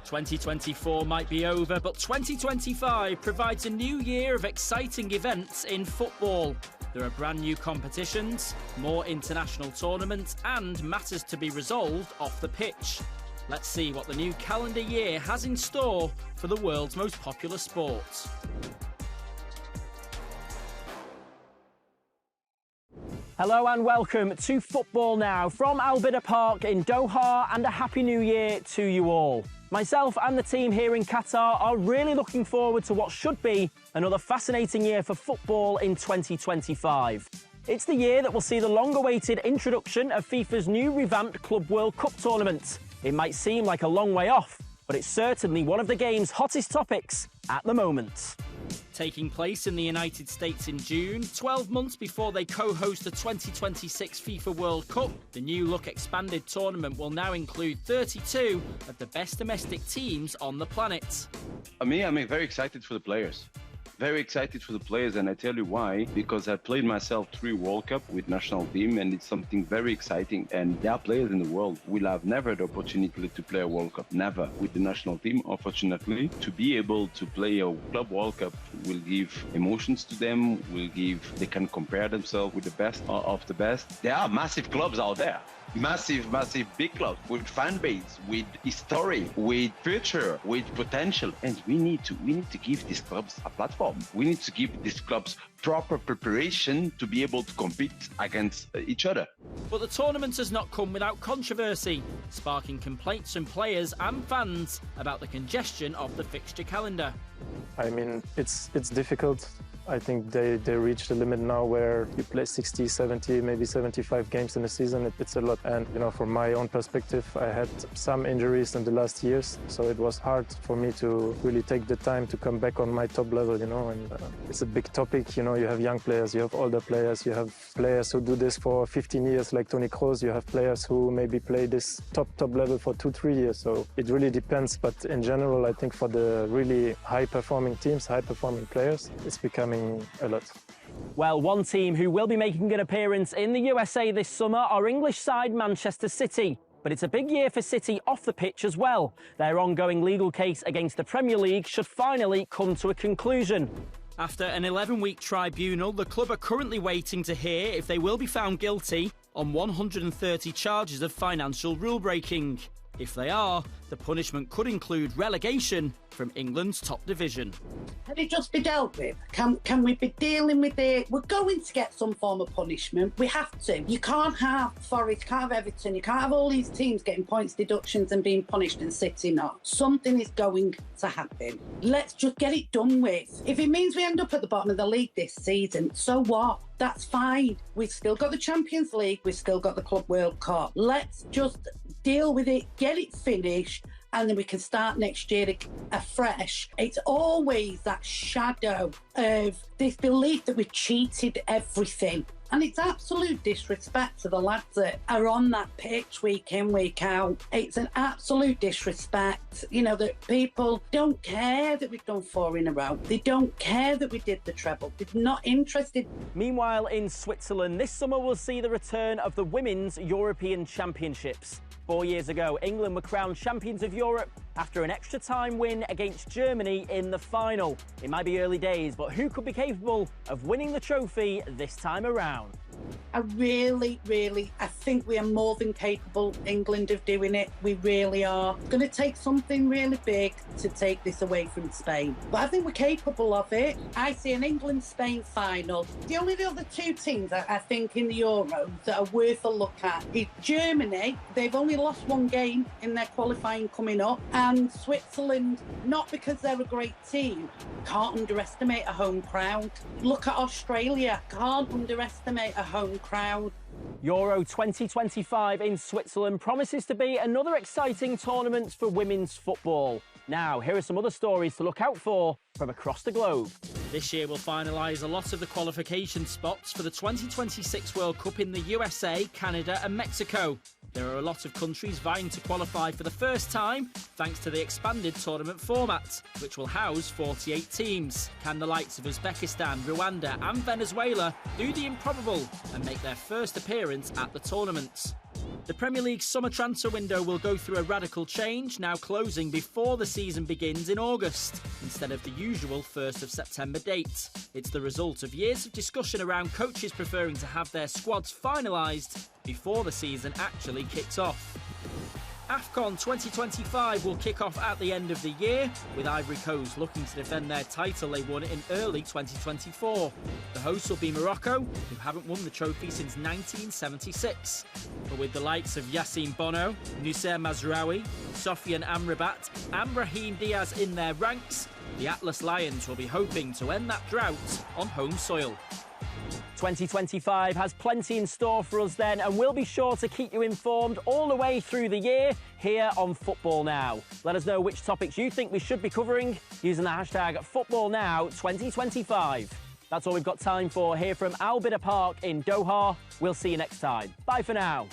2024 might be over, but 2025 provides a new year of exciting events in football. There are brand new competitions, more international tournaments, and matters to be resolved off the pitch. Let's see what the new calendar year has in store for the world's most popular sport. Hello and welcome to Football Now from Al Bidder Park in Doha, and a Happy New Year to you all. Myself and the team here in Qatar are really looking forward to what should be another fascinating year for football in 2025. It's the year that will see the long-awaited introduction of FIFA's new revamped Club World Cup tournament. It might seem like a long way off, but it's certainly one of the game's hottest topics at the moment. Taking place in the United States in June, 12 months before they co-host the 2026 FIFA World Cup, the new-look expanded tournament will now include 32 of the best domestic teams on the planet. I'm very excited for the players. Very excited for the players, and I tell you why. Because I played myself 3 World Cup with national team, and it's something very exciting. And there are players in the world will have never the opportunity to play a World Cup, never with the national team. Unfortunately, to be able to play a Club World Cup will give emotions to them. They can compare themselves with the best of the best. There are massive clubs out there. Massive big clubs with fan base, with history, with future, with potential, and we need to give these clubs a platform. We need to give these clubs proper preparation to be able to compete against each other. But the tournament has not come without controversy, sparking complaints from players and fans about the congestion of the fixture calendar. I mean, it's difficult. I think they reached the limit now where you play 60, 70, maybe 75 games in a season. It's a lot. And, from my own perspective, I had some injuries in the last years. So it was hard for me to really take the time to come back on my top level, and it's a big topic. You have young players, you have older players, you have players who do this for 15 years like Toni Kroos. You have players who maybe play this top level for 2-3 years. So it really depends. But in general, I think for the really high-performing teams, high-performing players, it's becoming a lot. Well, one team who will be making an appearance in the USA this summer are English side Manchester City. But it's a big year for City off the pitch as well. Their ongoing legal case against the Premier League should finally come to a conclusion. After an 11-week tribunal, the club are currently waiting to hear if they will be found guilty on 130 charges of financial rule-breaking. If they are, the punishment could include relegation from England's top division. Can it just be dealt with? Can we be dealing with it? We're going to get some form of punishment. We have to. You can't have Forest, you can't have Everton, you can't have all these teams getting points deductions and being punished and City not. Something is going to happen. Let's just get it done with. If it means we end up at the bottom of the league this season, so what? That's fine. We've still got the Champions League. We've still got the Club World Cup. Let's just deal with it, get it finished, and then we can start next year afresh. It's always that shadow of this belief that we cheated everything. And it's absolute disrespect to the lads that are on that pitch week in, week out. It's an absolute disrespect, that people don't care that we've done 4 in a row. They don't care that we did the treble. They're not interested. Meanwhile, in Switzerland, this summer will see the return of the Women's European Championships. 4 years ago, England were crowned champions of Europe after an extra time win against Germany in the final. It might be early days, but who could be capable of winning the trophy this time around? I think we are more than capable, England, of doing it. We really are. It's going to take something really big to take this away from Spain. But I think we're capable of it. I see an England-Spain final. The only other 2 teams I think in the Euros that are worth a look at is Germany. They've only lost 1 game in their qualifying coming up. And Switzerland, not because they're a great team, can't underestimate a home crowd. Look at Australia, can't underestimate a home crowd. Euro 2025 in Switzerland promises to be another exciting tournament for women's football. Now, here are some other stories to look out for from across the globe. This year will finalise a lot of the qualification spots for the 2026 World Cup in the USA, Canada and Mexico. There are a lot of countries vying to qualify for the first time, thanks to the expanded tournament format, which will house 48 teams. Can the likes of Uzbekistan, Rwanda and Venezuela do the improbable and make their first appearance at the tournament? The Premier League's summer transfer window will go through a radical change, now closing before the season begins in August, instead of the usual 1st of September date. It's the result of years of discussion around coaches preferring to have their squads finalised before the season actually kicks off. AFCON 2025 will kick off at the end of the year, with Ivory Coast looking to defend their title they won in early 2024. The hosts will be Morocco, who haven't won the trophy since 1976. But with the likes of Yassine Bono, Noussair Mazraoui, Sofiane Amrabat and Brahim Diaz in their ranks, the Atlas Lions will be hoping to end that drought on home soil. 2025 has plenty in store for us then, and we'll be sure to keep you informed all the way through the year here on Football Now. Let us know which topics you think we should be covering using the hashtag FootballNow2025. That's all we've got time for here from Al Bidder Park in Doha. We'll see you next time. Bye for now.